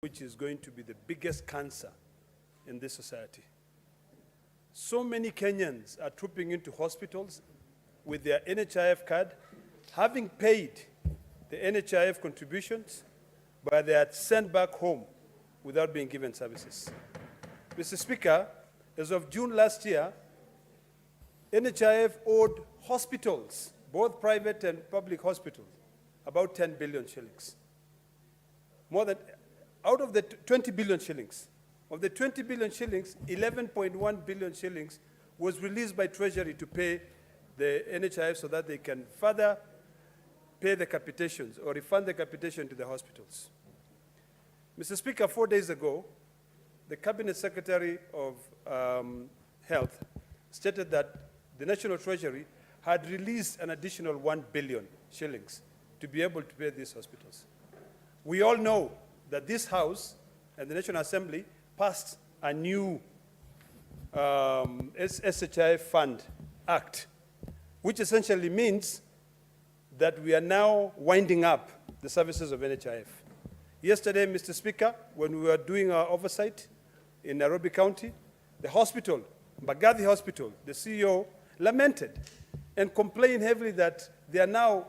which is going to be the biggest cancer in this society. So many Kenyans are trooping into hospitals with their NHIF card, having paid the NHIF contributions, but they are sent back home without being given services. Mr. Speaker, as of June last year, NHIF owed hospitals, both private and public hospitals, about 10 billion shillings. More than, out of the 20 billion shillings, of the 20 billion shillings, 11.1 billion shillings was released by Treasury to pay the NHIF so that they can further pay the capitations or refund the capitation to the hospitals. Mr. Speaker, 4 days ago, the Cabinet Secretary of Health stated that the National Treasury had released an additional 1 billion shillings to be able to pay these hospitals. We all know that this House and the National Assembly passed a new SHIF Fund Act, which essentially means that we are now winding up the services of NHIF. Yesterday, Mr. Speaker, when we were doing our oversight in Nairobi County, the hospital, Mbagathi Hospital, the CEO lamented and complained heavily that they are now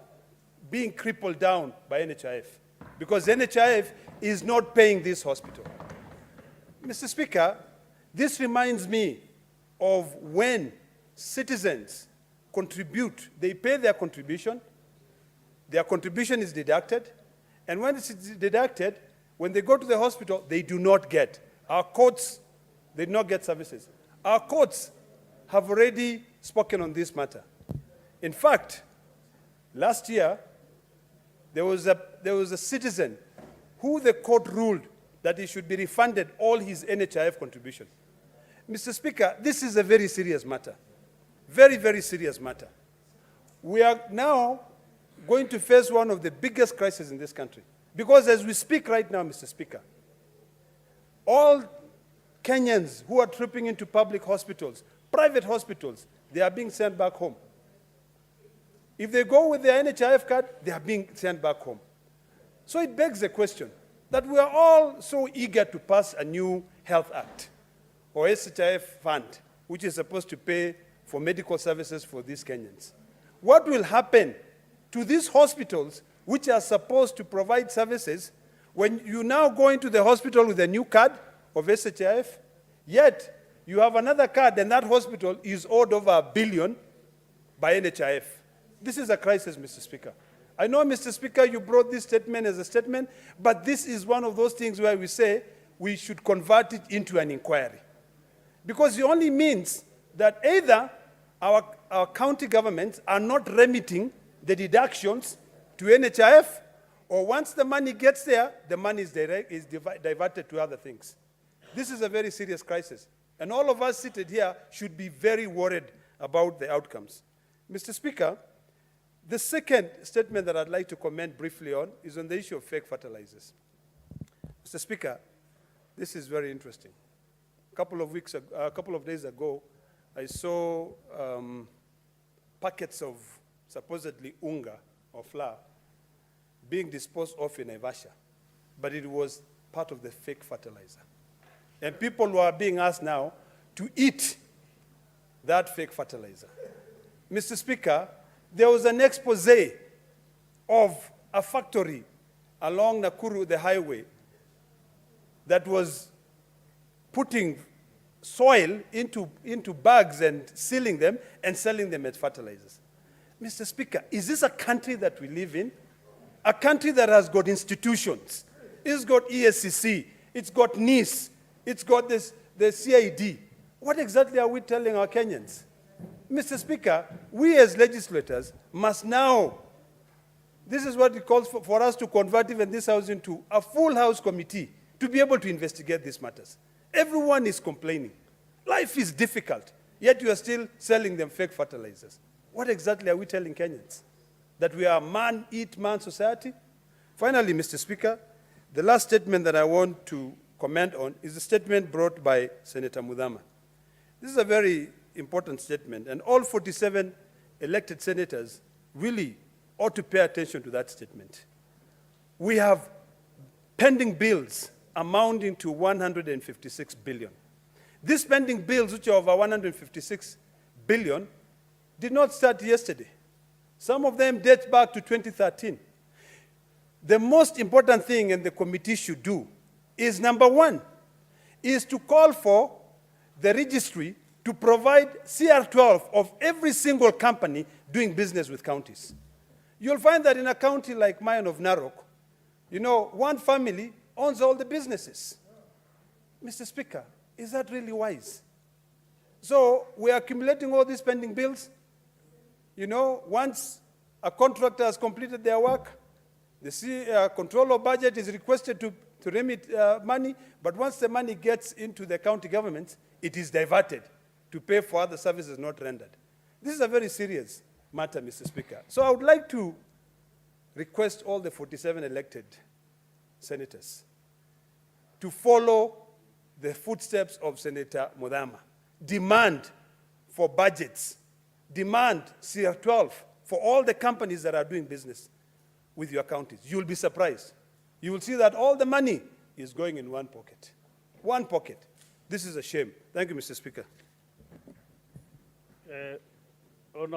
being crippled down by NHIF because NHIF is not paying this hospital. Mr. Speaker, this reminds me of when citizens contribute, they pay their contribution is deducted, and when it's deducted, when they go to the hospital, they do not get. Our courts, they do not get services. Our courts have already spoken on this matter. In fact, last year, there was a citizen who the court ruled that he should be refunded all his NHIF contribution. Mr. Speaker, this is a very serious matter. Very, very serious matter. We are now going to face one of the biggest crises in this country. Because as we speak right now, Mr. Speaker, all Kenyans who are trooping into public hospitals, private hospitals, they are being sent back home. If they go with their NHIF card, they are being sent back home. So it begs the question that we are all so eager to pass a new health act or SHIF fund, which is supposed to pay for medical services for these Kenyans. What will happen to these hospitals which are supposed to provide services when you now go into the hospital with a new card of SHIF, yet you have another card and that hospital is owed over $1 billion by NHIF? This is a crisis, Mr. Speaker. I know, Mr. Speaker, you brought this statement as a statement, but this is one of those things where we say we should convert it into an inquiry. Because it only means that either our county governments are not remitting the deductions to NHIF, or once the money gets there, the money is diverted to other things. This is a very serious crisis. And all of us seated here should be very worried about the outcomes. Mr. Speaker, the second statement that I'd like to comment briefly on is on the issue of fake fertilizers. Mr. Speaker, this is very interesting. A couple of days ago, I saw packets of supposedly unga or flour being disposed of in Naivasha, but it was part of the fake fertilizer. And people were being asked now to eat that fake fertilizer. Mr. Speaker, there was an expose of a factory along Nakuru, the highway, that was putting soil into bags and sealing them and selling them as fertilizers. Mr. Speaker, is this a country that we live in? A country that has got institutions. It's got ESCC, it's got NIS, it's got the CID. What exactly are we telling our Kenyans? Mr. Speaker, we as legislators must now, this is what it calls for us to convert even this House into a full House committee to be able to investigate these matters. Everyone is complaining. Life is difficult, yet you are still selling them fake fertilizers. What exactly are we telling Kenyans? That we are a man-eat-man society? Finally, Mr. Speaker, the last statement that I want to comment on is the statement brought by Senator Mudhama. This is a very important statement, and all 47 elected senators really ought to pay attention to that statement. We have pending bills amounting to 156 billion. These pending bills, which are over 156 billion, did not start yesterday. Some of them date back to 2013. The most important thing and the committee should do is, number one, is to call for the registry to provide CR12 of every single company doing business with counties. You'll find that in a county like mine of Narok, you know, one family owns all the businesses. Mr. Speaker, is that really wise? So we're accumulating all these pending bills. You know, once a contractor has completed their work, the controller of budget is requested to remit money, but once the money gets into the county government, it is diverted to pay for other services not rendered. This is a very serious matter, Mr. Speaker. So I would like to request all the 47 elected senators to follow the footsteps of Senator Ledama. Demand for budgets, demand CR12 for all the companies that are doing business with your counties. You'll be surprised. You will see that all the money is going in one pocket. One pocket. This is a shame. Thank you, Mr. Speaker.